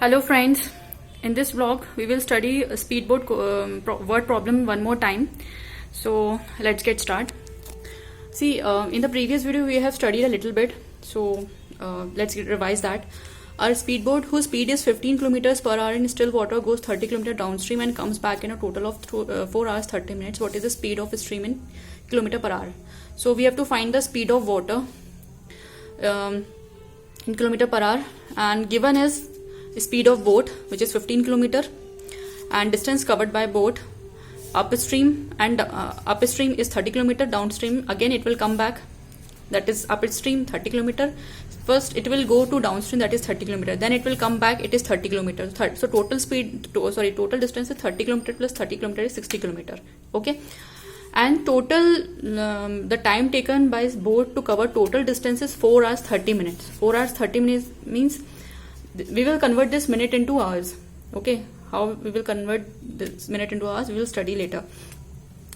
Hello friends, in this vlog we will study a speedboat word problem one more time. So let's get started. See, in the previous video we have studied a little bit, so let's revise that. Our speedboat whose speed is 15 kilometers per hour in still water goes 30 kilometers downstream and comes back in a total of 4 hours 30 minutes. What is the speed of stream in kilometer per hour? So we have to find the speed of water in kilometer per hour, and given is speed of boat which is 15 kilometer and distance covered by boat upstream, and upstream is 30 kilometer, downstream again it will come back, that is upstream 30 kilometer. First it will go to downstream, that is 30 kilometer, then it will come back, it is 30 kilometers. So total distance is 30 kilometer plus 30 kilometer is 60 kilometer. Okay, and total the time taken by boat to cover total distance is 4 hours 30 minutes. 4 hours 30 minutes means we will convert this minute into hours. Okay, how we will convert this minute into hours we will study later.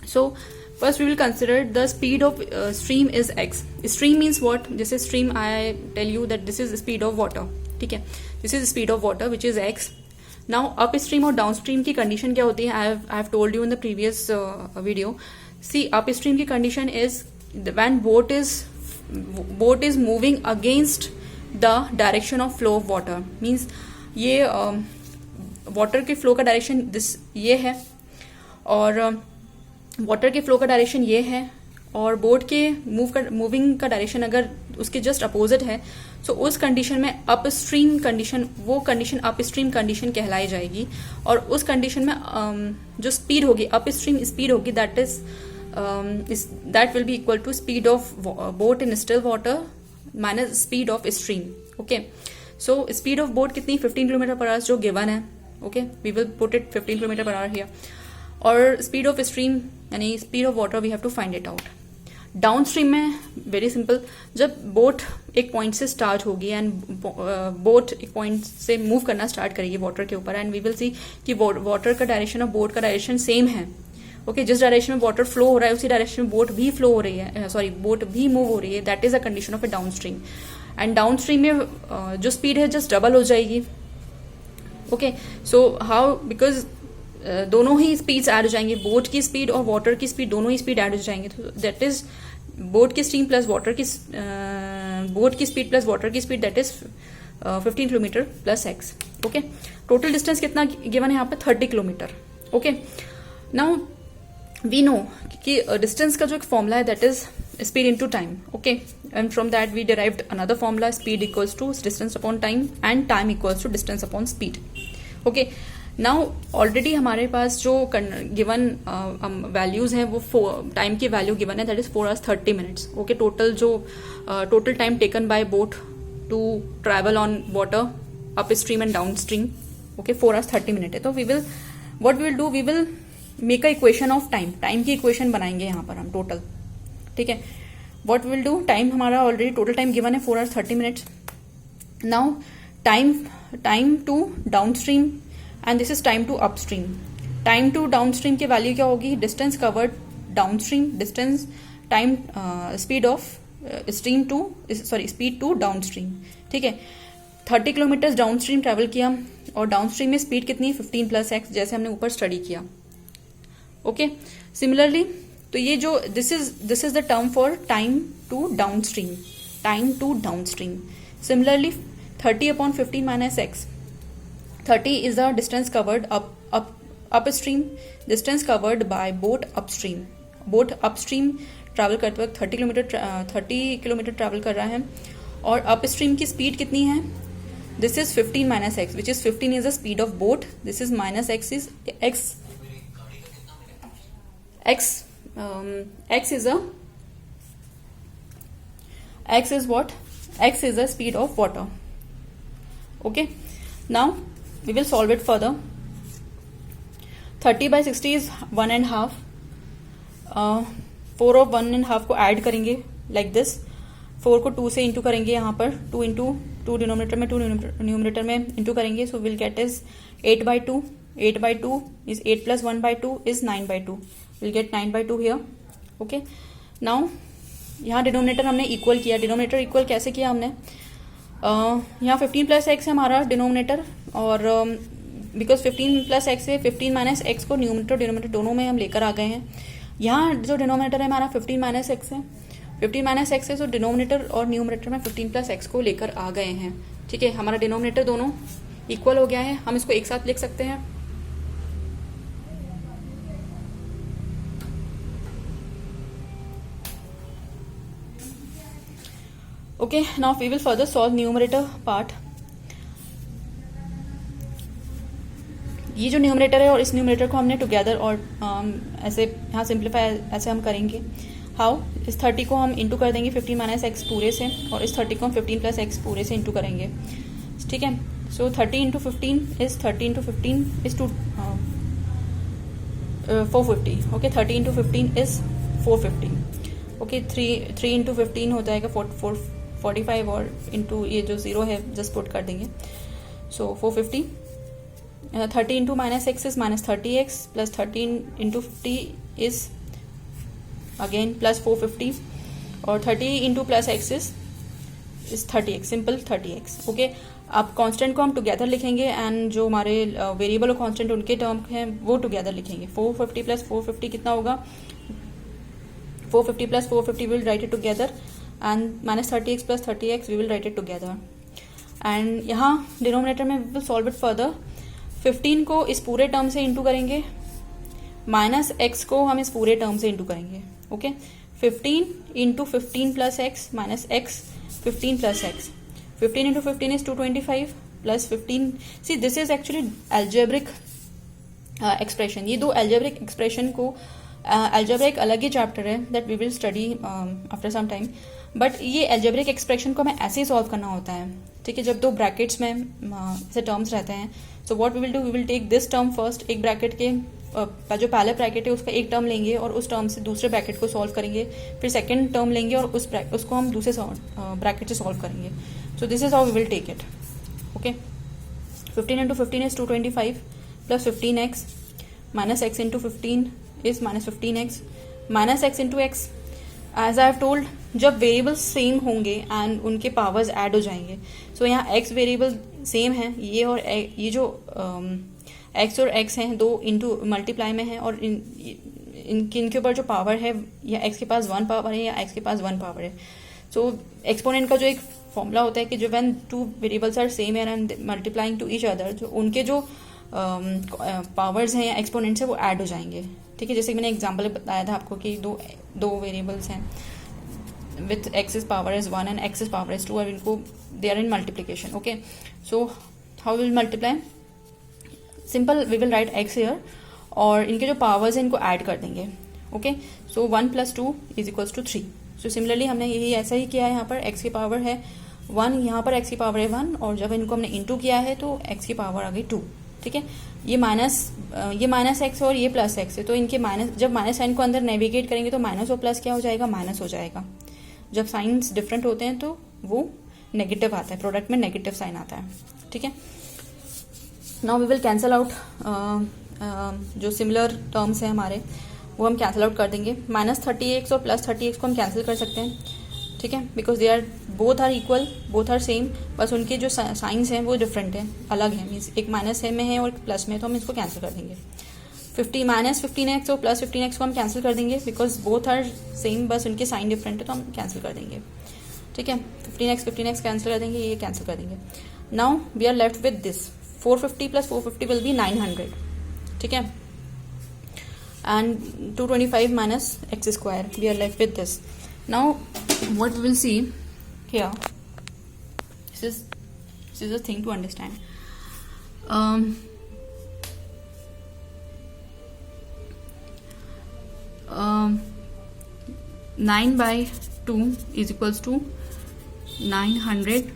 So first we will consider the speed of stream is x. Stream means what? This is stream. I tell you that this is the speed of water. Okay, this is the speed of water which is x. Now upstream और downstream की condition क्या होती है? I have told you in the previous video. See, upstream की condition is when boat is moving against the direction of flow of water. Means ये water के flow का direction ये है, और वाटर के फ्लो का डायरेक्शन ये है, और बोट के मूविंग का डायरेक्शन अगर उसके जस्ट अपोजिट है, सो उस कंडीशन में अपस्ट्रीम कंडीशन, वो कंडीशन अपस्ट्रीम कंडीशन कहलाई जाएगी. और उस कंडीशन में जो स्पीड होगी, अपस्ट्रीम स्पीड होगी, that will be equal to speed of boat in still water minus speed of stream. Okay, so speed of boat कितनी? 15 किलोमीटर पर आवर जो गिवन है. Okay, we will put it 15 kilometre per hour here. और speed of stream यानी speed of water we have to find it out. Down stream में very simple, जब boat एक point से start होगी and boat एक point से move करना स्टार्ट करेगी वाटर के ऊपर, एंड वी विल सी कि वाटर का डायरेक्शन और बोट का डायरेक्शन सेम है. ओके, जिस डायरेक्शन में वाटर फ्लो हो रहा है उसी डायरेक्शन में बोट भी फ्लो हो रही है, बोट भी मूव हो रही है. That is a condition of A down stream. And down stream में जो स्पीड है जस्ट डबल हो जाएगी. Okay, so how? बिकॉज दोनों ही स्पीड्स ऐड हो जाएंगे, बोट की स्पीड और वाटर की स्पीड दोनों ही स्पीड ऐड हो जाएंगे. तो दैट इज बोट की स्ट्रीम प्लस वाटर की बोट की स्पीड प्लस वाटर की speed, that is 15 kilometre plus X. Okay, total distance कितना गिवन है यहाँ पे? 30 kilometre. Okay, now we know कि डिस्टेंस का जो एक फॉर्मूला है that is speed into time. Okay, and from that we derived another formula, speed equals to distance upon time and time equals to distance upon speed. Okay, now already हमारे पास जो given values हैं वो time की value given है, that is 4 hours 30 minutes. Okay, total time taken by boat to travel on water up stream and down stream. Okay, 4 hours 30 minutes है. तो we will do, we will make a equation of time. Time की equation बनाएंगे यहाँ पर हम total. ठीक है, what will do, time हमारा ऑलरेडी टोटल टाइम गिवन है 4 hours 30 minutes. Now time to down stream and this is time to upstream. Time to downstream की वैल्यू क्या होगी? Distance covered downstream, distance time speed of stream to speed to downstream. ठीक है, 30 kilometre downstream travel किया, और downstream में speed कितनी? 15 plus x, जैसे हमने ऊपर स्टडी किया. ओके, सिमिलरली तो ये जो this is the term for time to downstream. Time to downstream. Similarly 30 upon 15 minus x. 30 is the distance covered upstream, distance covered by boat upstream. Boat upstream travel करते वक्त 30 kilometre travel कर रहा है, और upstream की speed कितनी है? This is 15 minus x, which is 15 is the speed of boat. This is minus x is x is what? X is the speed of water. Okay, now we will solve it further. 30 by 60 is 1.5. 4 और 1.5 को add करेंगे like this. 4 को 2 से into करेंगे यहाँ पर, 2 into 2 denominator में, 2 numerator में इंटू करेंगे. So will get is 8 by 2. 8 by 2 is 8 plus 1 by 2 is 9 by 2. We'll get 9 by 2 here. Okay, now यहाँ डिनोमिनेटर हमने इक्वल किया. डिनोमिनेटर इक्वल कैसे किया हमने? यहाँ 15 प्लस एक्स है हमारा डिनोमिनेटर, और बिकॉज 15 प्लस एक्स है, 15 माइनस एक्स को न्यूमिनेटर डिनोमिनेटर दोनों में हम लेकर आ गए हैं। यहाँ जो डिनोमिनेटर है हमारा 15 माइनस एक्स है, 15 माइनस एक्स है, तो डिनोमिनेटर और न्यूमिनेटर में 15 प्लस एक्स को लेकर आ गए हैं। ठीक है, हमारा डिनोमिनेटर दोनों इक्वल हो गया है, हम इसको एक साथ लिख सकते हैं। Okay, now we will further solve numerator part. ये जो न्यूमरेटर है और इस न्यूमरेटर को हमने टुगेदर और ऐसे यहाँ सिंप्लीफाई ऐसे हम करेंगे। हाउ, इस 30 को हम इंटू कर देंगे 15 माइनस एक्स पूरे से, और इस 30 को हम 15 प्लस एक्स पूरे से इंटू करेंगे। ठीक है, सो 30 into 15 is 30 into 15 is 450। Okay, 30 into 15 is 450। Okay, 3 into 15 हो जाएगा 45, और इंटू ये जो जीरो है जस्ट पुट कर देंगे, सो 450। 30 into minus x is minus 30x, plus 13 into 50 is again plus 450, और 30 into plus x is 30x, simple 30x। Okay, अब कांस्टेंट को हम टुगेदर लिखेंगे, एंड जो हमारे वेरिएबल और कांस्टेंट उनके टर्म हैं वो टुगेदर लिखेंगे। 450 प्लस 450 कितना होगा, 450 plus 450 will write it together, and minus 30x plus 30x we will write it together. And यहाँ डिनोमिनेटर में we will solve it further. 15 को इस पूरे टर्म से इंटू करेंगे, माइनस एक्स को हम इस पूरे टर्म से इंटू करेंगे। Okay, 15 into 15 plus X minus X 15 plus X, 15 into 15 is 225 plus 15। See this is actually algebraic expression. ये दो एल्जेब्रिक एक्सप्रेशन को, एल्जेब्रा एक अलग ही चैप्टर है that we will study after some time, but ये एल्जेब्रिक एक्सप्रेशन को हमें ऐसे ही सॉल्व करना होता है। ठीक है, जब दो ब्रैकेट्स में ऐसे टर्म्स रहते हैं, so what we will do, we will take this term first, एक ब्रैकेट के जो पहले ब्रैकेट है उसका एक टर्म लेंगे और उस टर्म से दूसरे ब्रैकेट को सॉल्व करेंगे, फिर सेकंड टर्म लेंगे और उसको हम दूसरे ब्रैकेट से सॉल्व करेंगे। So this is how we will take it. Okay, 15 into 15 is 225 plus 15x minus x into 15 is minus 15x minus x into x। As I have told, जब variables same होंगे and उनके powers add हो जाएंगे, सो यहाँ x variable same है, ये और ये जो x और x हैं दो इंटू मल्टीप्लाई में है, और इनके ऊपर जो पावर है, या x के पास 1 पावर है या x के पास 1 पावर है। सो एक्सपोनेंट का जो एक फॉर्मूला होता है कि जो when two variables are same and multiplying to each other, जो उनके जो पावर्स हैं या एक्सपोनेंट्स है वो ऐड हो जाएंगे। ठीक है, जैसे मैंने एग्जांपल बताया था आपको कि दो वेरिएबल्स हैं with x power is 1 and x power is 2, और इनको they are in multiplication. Okay, so how will multiply, simple we will write x here, और इनके जो पावर्स हैं इनको ऐड कर देंगे। Okay, so 1 plus 2 is equals to 3। So similarly हमने यही ऐसा ही किया है, यहाँ पर x की पावर है 1, यहाँ पर x की पावर है 1, और जब इनको हमने इंटू किया है तो x की पावर आ गई 2। ठीक है, ये माइनस एक्स और ये प्लस एक्स है, तो इनके माइनस, जब माइनस साइन को अंदर नेविगेट करेंगे तो माइनस और प्लस क्या हो जाएगा, माइनस हो जाएगा। जब साइंस डिफरेंट होते हैं तो वो नेगेटिव आता है, प्रोडक्ट में नेगेटिव साइन आता है। ठीक है, now we will cancel out जो सिमिलर टर्म्स हैं हमारे, वो हम कैंसिल आउट कर देंगे। माइनस 30x और प्लस 30x को हम कैंसिल कर सकते हैं। ठीक है, because they are both are equal, both are same, बस उनके जो साइंस हैं वो डिफरेंट हैं, अलग हैं, मीन्स एक माइनस में है और प्लस में है, तो हम इसको कैंसिल कर देंगे। 50 माइनस 15x और प्लस 15x को हम कैंसिल कर देंगे, बिकॉज बोथ आर सेम, बस उनके साइन डिफरेंट है, तो हम कैंसिल कर देंगे। ठीक है, 15x कैंसिल कर देंगे, ये कैंसिल कर देंगे। Now we are left with this 450 plus 450 will be 900। ठीक है, and 225 minus x square, we are left with this. Now what we will see here, this is a thing to understand. 9 by 2 is equals to 900,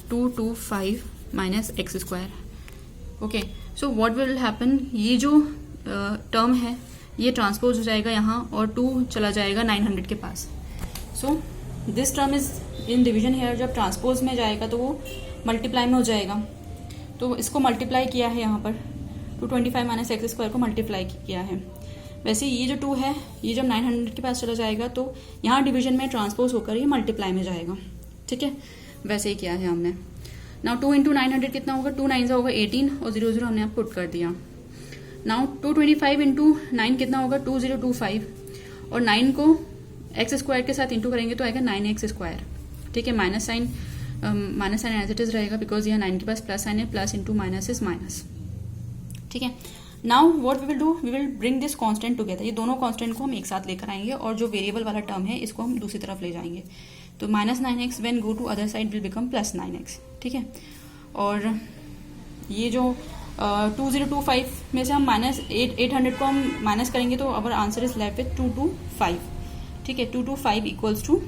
225 minus x square. Okay, so what will happen, ये जो term है ये transpose हो जाएगा यहाँ, और 2 चला जाएगा 900 के पास। So this term is in division here, जब ट्रांसपोज में जाएगा तो वो मल्टीप्लाई में हो जाएगा, तो इसको मल्टीप्लाई किया है यहाँ पर 225 माइनस एक्स स्क्वायर को मल्टीप्लाई किया है। वैसे ये जो 2 है ये जब 900 के पास चला जाएगा तो यहाँ डिवीजन में ट्रांसपोज होकर ये मल्टीप्लाई में जाएगा। ठीक है, वैसे ही किया है हमने। नाउ 2 इंटू 900 कितना होगा, 2 9 होगा 18 और 0 0 हमने आप पुट कर दिया। नाउ 225 इंटू 9 कितना होगा, 2025 और 9 को एक्स स्क्वायर के साथ इंटू करेंगे तो आएगा 9x स्क्वायर। ठीक है, minus sign as it is रहेगा बिकॉज यहाँ 9 के पास प्लस साइन है, plus into minus is minus. ठीक है, now what we will do, we will bring this constant together. ये दोनों कांस्टेंट को हम एक साथ लेकर आएंगे और जो वेरिएबल वाला टर्म है इसको हम दूसरी तरफ ले जाएंगे। तो minus 9x when go to other side will become plus 9x। ठीक है, और ये जो 2025 में से हम माइनस 800 को हम माइनस करेंगे तो our answer is left with 225। ठीक है, 225 equals to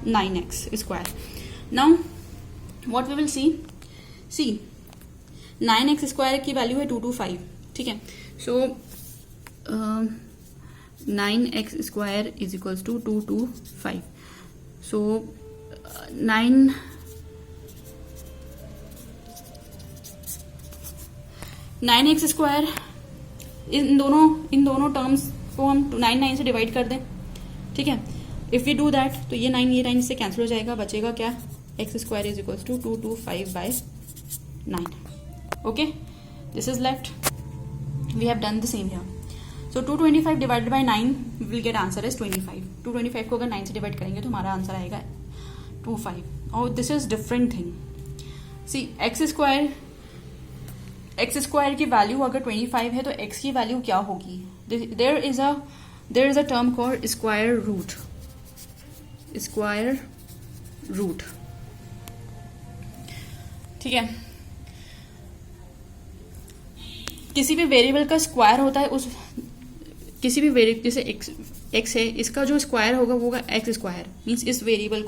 9x square. Now what we will see 9x square की वैल्यू है 225। ठीक है, so 9x square is equals to 225। So 9x square इन दोनों टर्म्स को हम 9 से डिवाइड कर दें। ठीक है, इफ वी डू दैट तो ये 9 से कैंसिल हो जाएगा, बचेगा क्या, x square is equals to 225 by 9। Okay, this is left, we have done the same here. So 225 divided by 9 will get answer is 25। 225 को अगर 9 से डिवाइड करेंगे तो हमारा आंसर आएगा 25। और this is different thing. See x square की value अगर 25 है तो x की वैल्यू क्या होगी, there is a term called square root. ठीक है, किसी भी वेरिएबल का स्क्वायर होता है, उस किसी भी वेरिएबल जैसे x है, इसका जो स्क्वायर होगा वो होगा एक्स स्क्वायर। मीन्स इसी वेरिएबल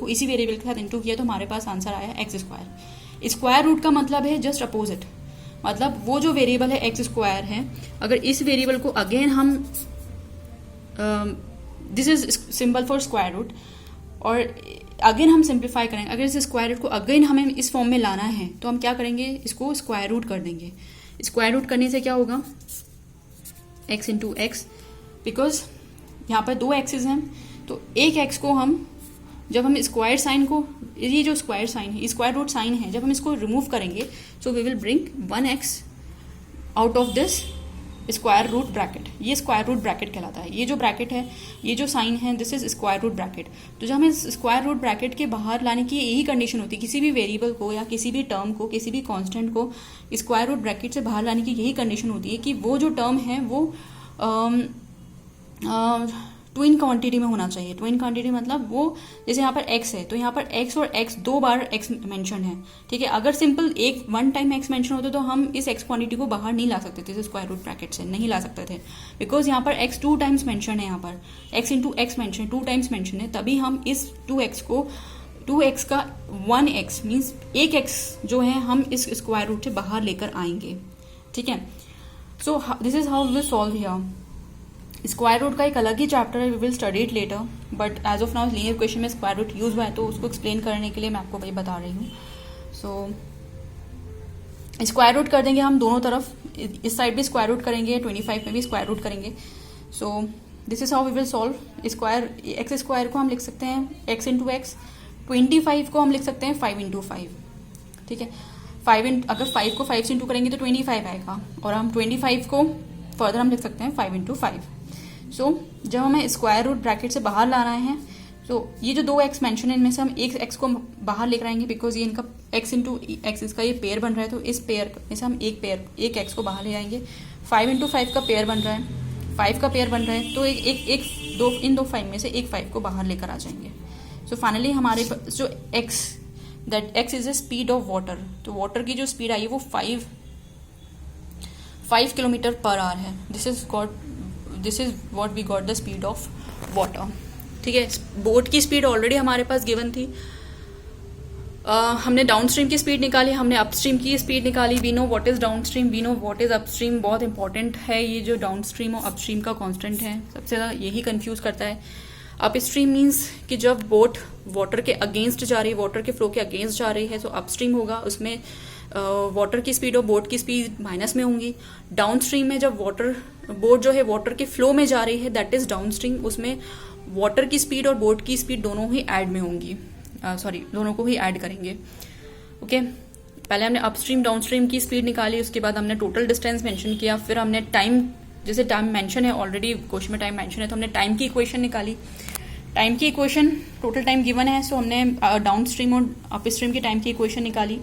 के साथ इंटू किया तो हमारे पास आंसर आया एक्स स्क्वायर। स्क्वायर रूट का मतलब है जस्ट अपोजिट, मतलब वो जो वेरिएबल है एक्स स्क्वायर है, अगर इस वेरिएबल को अगेन हम this is symbol for square root, और अगेन हम सिंप्लीफाई करेंगे। अगर इस स्क्वायर रूट को अगेन हमें इस फॉर्म में लाना है तो हम क्या करेंगे, इसको स्क्वायर रूट कर देंगे। स्क्वायर रूट करने से क्या होगा, x इंटू एक्स, बिकॉज यहाँ पर 2 एक्सेस हैं तो एक एक्स को हम जब हम स्क्वायर साइन को, ये जो स्क्वायर साइन है स्क्वायर रूट साइन है, जब हम इसको रिमूव करेंगे so we will bring 1x out of this square root bracket. ये स्क्वायर रूट ब्रैकेट कहलाता है। ये जो ब्रैकेट है, ये जो साइन है, this is square root bracket. तो जब हमें स्क्वायर रूट ब्रैकेट के बाहर लाने की यही कंडीशन होती है, किसी भी वेरिएबल को या किसी भी टर्म को, किसी भी कांस्टेंट को स्क्वायर रूट ब्रैकेट से बाहर लाने की यही कंडीशन होती है कि वो जो टर्म है वो ट्विन क्वांटिटी में होना चाहिए। ट्विन क्वांटिटी मतलब वो, जैसे यहाँ पर x है तो यहाँ पर x और x 2 बार x मेंशन है। ठीक है, अगर simple one time x mention होता तो हम इस x क्वांटिटी को बाहर नहीं ला सकते थे, स्क्वायर रूट ब्रैकेट से नहीं ला सकते थे, बिकॉज यहाँ पर x 2 टाइम्स मेंशन है, यहाँ पर x into x mention 2 times mention है, तभी हम इस 2x को 2x का 1x मीन्स एक x जो है हम इस स्क्वायर रूट से बाहर लेकर आएंगे। ठीक है, so this is how we will solve here. Square root का एक अलग ही चैप्टर है, we will study it later, but as of now linear equation में स्क्वायर रूट यूज हुआ है तो उसको एक्सप्लेन करने के लिए मैं आपको वही बता रही हूँ। सो स्क्वायर रूट कर देंगे हम दोनों तरफ, इस साइड भी स्क्वायर रूट करेंगे, 25 में भी स्क्वायर रूट करेंगे। So this is how we will solve. Square x square को हम लिख सकते हैं x इंटू एक्स, 25 को हम लिख सकते हैं 5 इंटू 5। ठीक है, अगर 5 को 5 से इंटू करेंगे तो 25 आएगा, और हम 25 को फर्दर हम लिख सकते हैं 5 इंटू 5। सो जब हमें स्क्वायर रूट ब्रैकेट से बाहर लाना है तो ये जो 2 एक्स मेंशन है इनमें से हम एक एक्स को बाहर लेकर आएंगे, बिकॉज ये इनका x इंटू एक्स इसका ये पेयर बन रहा है, तो इस पेयर में से हम एक एक्स को बाहर ले आएंगे। 5 इंटू 5 का पेयर बन रहा है, 5 का पेयर बन रहा है, तो इन दो 5 में से एक 5 को बाहर लेकर आ जाएंगे। सो फाइनली हमारे पास जो x is a speed of water, तो वाटर की जो स्पीड आई है वो 5 किलोमीटर पर आवर है। This is what we got the speed of water. ठीक है, बोट की स्पीड ऑलरेडी हमारे पास गिवन थी। हमने डाउन स्ट्रीम की स्पीड निकाली, हमने अपस्ट्रीम की स्पीड निकाली। We know what is downstream, we know what is upstream. बहुत इंपॉर्टेंट है ये जो डाउन स्ट्रीम और अपस्ट्रीम का कांस्टेंट है, सबसे ज़्यादा यही कंफ्यूज करता है। अपस्ट्रीम मीन्स कि जब बोट वाटर के अगेंस्ट जा रही है, वाटर के फ्लो के अगेंस्ट जा रही है, तो अपस्ट्रीम होगा, उसमें वाटर की स्पीड और बोट की स्पीड माइनस में होंगी। डाउन स्ट्रीम में जब बोट जो है वाटर के फ्लो में जा रही है, दैट इज डाउन स्ट्रीम, उसमें वाटर की स्पीड और बोट की स्पीड दोनों ही ऐड में होंगी, दोनों को ही ऐड करेंगे। ओके पहले हमने अपस्ट्रीम डाउनस्ट्रीम की स्पीड निकाली, उसके बाद हमने टोटल डिस्टेंस मेंशन किया, फिर हमने टाइम, जैसे टाइम मेंशन है ऑलरेडी क्वेश्चन में टाइम मेंशन है, तो हमने टाइम की इक्वेशन निकाली। टाइम की इक्वेशन, टोटल टाइम गिवन है, सो हमने डाउन स्ट्रीम और अप स्ट्रीम की टाइम की इक्वेशन निकाली।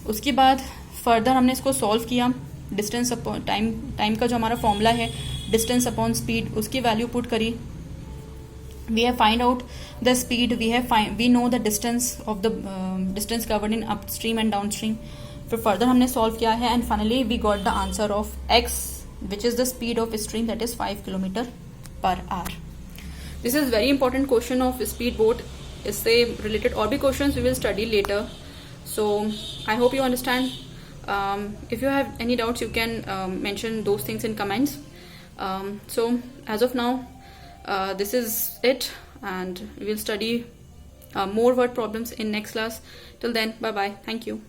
उसके बाद फर्दर हमने इसको सॉल्व किया, डिस्टेंस अपॉन टाइम का जो हमारा फॉर्मूला है डिस्टेंस अपॉन स्पीड, उसकी वैल्यू पुट करी। We have find out the speed, we know the distance of the distance covered in upstream and downstream. फिर further हमने solve किया है and finally we got the answer of x, which is the speed of stream, that is 5 km/h. This is very important question of speed boat. इससे related और भी questions we will study later. So I hope you understand. If you have any doubts, you can mention those things in comments. So as of now, this is it, and we will study more word problems in next class. Till then, bye bye. Thank you.